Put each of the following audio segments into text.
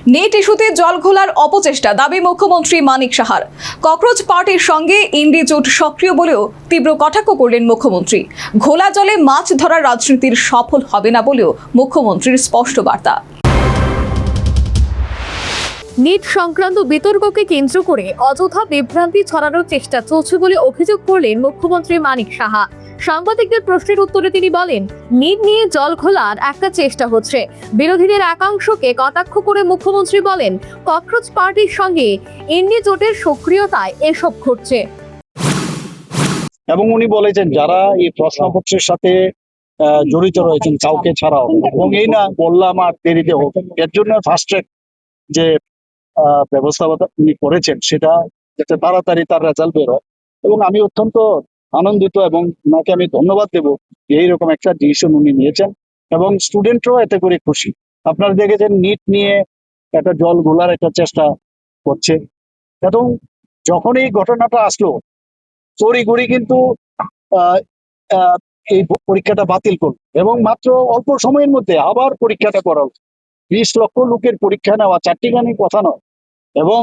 Net ইস্যুতে জল ঘোলার অপচেষ্টা দাবি মুখ্যমন্ত্রী মানিক সাহার। ককরোচ পার্টির সঙ্গে ইন্ডি জোট সক্রিয় বলেও তীব্র কটাক্ষ করলেন মুখ্যমন্ত্রী। ঘোলা জলে মাছ ধরার রাজনীতির সফল হবে না বলেও মুখ্যমন্ত্রীর স্পষ্ট বার্তা। নিট সংক্রান্ত বিতর্ককে কেন্দ্র করে অযথা বিভ্রান্তি ছড়ানোর চেষ্টা চলছে বলে অভিযোগ করলেন মুখ্যমন্ত্রী মানিক সাহা। সাংবাদিকদের প্রশ্নের উত্তরে তিনি বলেন, নিট নিয়ে জল ঘোলার একটা চেষ্টা হচ্ছে। বিরোধীদের একাংশকে কটাক্ষ করে মুখ্যমন্ত্রী বলেন, ককরোচ পার্টির সঙ্গে ইন্ডি জোটের সক্রিয়তায় এসব ঘটছে। এবং উনি বলেছেন যারা এই প্রশ্নপত্রের সাথে জড়িত রয়েছেন কাউকে ছাড়াও, এবং এই না বললাম আর দেরিতে হোক, এর জন্য ফাস্ট ট্র্যাক যে ব্যবস্থা উনি করেছেন সেটা যাতে তাড়াতাড়ি তার রেজাল্ট বেরোয়। এবং আমি অত্যন্ত আনন্দিত এবং ওনাকে আমি ধন্যবাদ দেবো যে এইরকম একটা ডিসিশন উনি নিয়েছেন, এবং স্টুডেন্টরাও এতে করে খুশি। আপনারা দেখেছেন নিট নিয়ে একটা জল ঘোলার একটা চেষ্টা করছে, এবং যখন এই ঘটনাটা আসলো তড়িঘড়ি কিন্তু এই পরীক্ষাটা বাতিল করল এবং মাত্র অল্প সময়ের মধ্যে আবার পরীক্ষাটা করা হলো। 20 লক্ষ লোকের পরীক্ষা নেওয়া চারটিখানি কথা নয়। এবং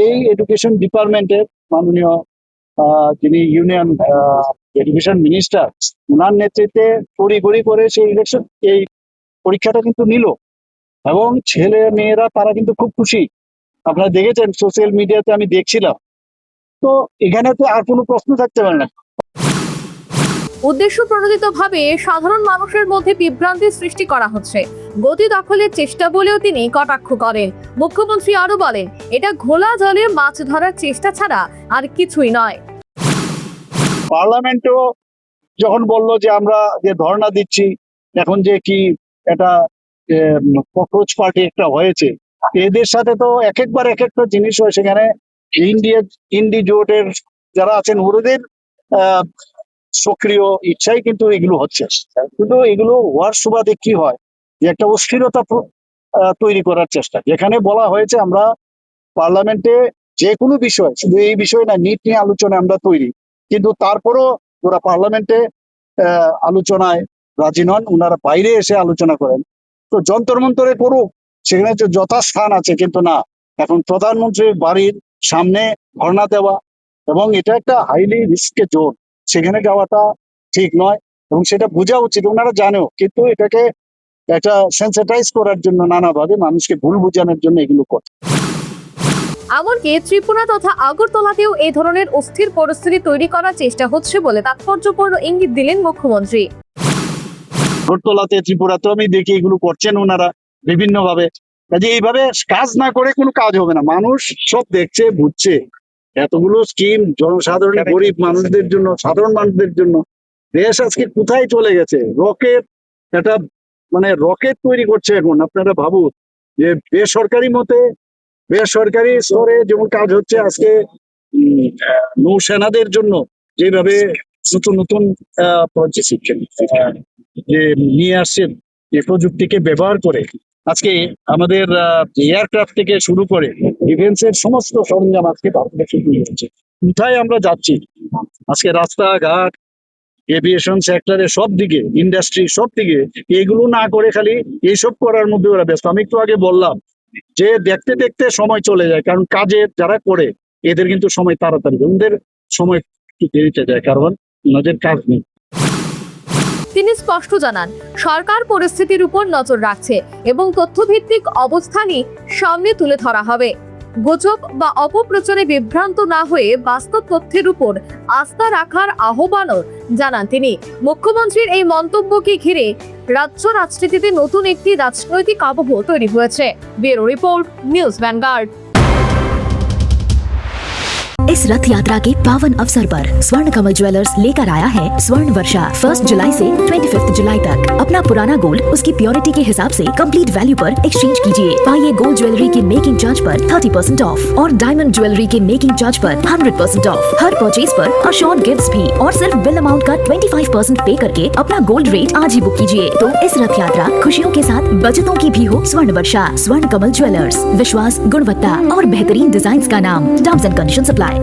এই এডুকেশন ডিপার্টমেন্টের মাননীয় যিনি ইউনিয়ন এডুকেশন মিনিস্টার, ওনার নেতৃত্বে তড়িঘড়ি করে সেই এই পরীক্ষাটা কিন্তু নিল, এবং ছেলে মেয়েরা তারা কিন্তু খুব খুশি। আপনারা দেখেছেন সোশ্যাল মিডিয়াতে, আমি দেখছিলাম। তো এখানে তো আর কোনো প্রশ্ন থাকতে পারে না। উদ্দেশ্য প্রণোদিতভাবে সাধারণ মানুষের মধ্যে বিভ্রান্তি সৃষ্টি করা হচ্ছে, গতি দখলের চেষ্টা বলেও তিনি কটাক্ষ করেন। মুখ্যমন্ত্রী আরো বলেন, এটা ঘোলা জলে মাছ ধরার চেষ্টা ছাড়া আর কিছুই নয়। পার্লামেন্টও যখন বললো যে আমরা যে ধর্ণা দিচ্ছি, এখন যে কি এটা ককরোচ পার্টি একটা হয়েছে, এদের সাথে তো এক একবার এক একটা জিনিস হয়। সেখানে ইন্ডি জোটের যারা আছেন ওদের সক্রিয় ইচ্ছাই কিন্তু এগুলো হচ্ছে। কিন্তু এগুলো হওয়ার সুবাদে কি হয়, যে একটা অস্থিরতা তৈরি করার চেষ্টা। যেখানে বলা হয়েছে আমরা পার্লামেন্টে যে কোনো বিষয়, শুধু এই বিষয় না, নিট নিয়ে আলোচনায় আমরা তৈরি, কিন্তু তারপরও ওরা পার্লামেন্টে আলোচনায় রাজি নন, ওনারা বাইরে এসে আলোচনা করেন। তো যন্তর মন্তরে করুক, সেখানে তো যথাস্থান আছে, কিন্তু না, এখন প্রধানমন্ত্রীর বাড়ির সামনে ধর্ণা দেওয়া, এবং এটা একটা হাইলি রিস্কের জোন, সেখানে যাওয়াটা ঠিক নয়, এবং সেটা বোঝা উচিত। ওনারা জানেও, কিন্তু এটাকে একটা সেন্সিটাইজ করার জন্য নানাভাবে মানুষকে ভুল বোঝানোর জন্য এগুলো করছে। এমনকি ত্রিপুরা তথা আগরতলাতেও এই ধরনের অস্থির পরিস্থিতি তৈরি করার চেষ্টা হচ্ছে বলে তাৎপর্যপূর্ণ ইঙ্গিত দিলেন মুখ্যমন্ত্রী। আগরতলাতে, ত্রিপুরাতে আমি দেখি এগুলো করছেন ওনারা বিভিন্ন ভাবে। কাজে এইভাবে কাজ না করে কোনো কাজ হবে না। মানুষ সব দেখছে, বুঝছে। এতগুলো স্কিম জনসাধারণ, গরিব মানুষদের জন্য, সাধারণ মানুষদের জন্য, দেশ আজকে কোথায় চলে গেছে। রকেট, একটা রকেট তৈরি করছে এখন। আপনারা ভাবুন যে বেসরকারি স্তরে যেমন কাজ হচ্ছে আজকে, নৌসেনাদের জন্য যেভাবে নতুন নতুন যে নিয়ে আসছেন, এই প্রযুক্তিকে ব্যবহার করে আজকে আমাদের এয়ারক্রাফট থেকে শুরু করে ডিফেন্সের সমস্ত সরঞ্জাম আজকে ভারতে তৈরি হচ্ছে। কোথায় আমরা যাচ্ছি আজকে, রাস্তাঘাট, এভিয়েশন সেক্টরে, সব দিকে, ইন্ডাস্ট্রি, সব দিকে এগুলো না করে খালি এইসব করার মধ্যে ওরা ব্যস্ত। আমি একটু আগে বললাম যে দেখতে দেখতে সময় চলে যায়, কারণ কাজের যারা করে এদের কিন্তু সময় তাড়াতাড়ি, ওদের সময় একটু দেরিতে যায়, কারণ ওনাদের কাজ নেই। তিনি স্পষ্ট জানান, সরকার পরিস্থিতির উপর নজর রাখছে এবং তথ্যভিত্তিক অবস্থানই সামনে তুলে ধরা হবে। গুজব বা অপপ্রচারে বিভ্রান্ত না হয়ে বাস্তব তথ্যের উপর আস্থা রাখার আহ্বানও জানান তিনি। মুখ্যমন্ত্রীর এই মন্তব্যকে ঘিরে রাজ্য রাজনীতিতে নতুন একটি রাজনৈতিক আবহ তৈরি হয়েছে। Bureau report, news vanguard. इस रथ यात्रा के पावन अवसर पर स्वर्ण कमल ज्वेलर्स लेकर आया है स्वर्ण वर्षा। 1 जुलाई से 25 जुलाई तक अपना पुराना गोल्ड उसकी प्योरिटी के हिसाब से कंप्लीट वैल्यू पर एक्सचेंज कीजिए। पाइए गोल्ड ज्वेलरी के मेकिंग चार्ज पर 30% ऑफ और डायमंड ज्वेलरी के मेकिंग चार्ज पर 100% ऑफ। हर परचेज पर अशोर्ड गिफ्ट्स भी, और सिर्फ बिल अमाउंट का 25% पे करके अपना गोल्ड रेट आज ही बुक कीजिए। तो इस रथ यात्रा खुशियों के साथ बचतों की भी हो स्वर्ण वर्षा। स्वर्ण कमल ज्वेलर्स, विश्वास, गुणवत्ता और बेहतरीन डिजाइन का नाम। Terms and conditions apply.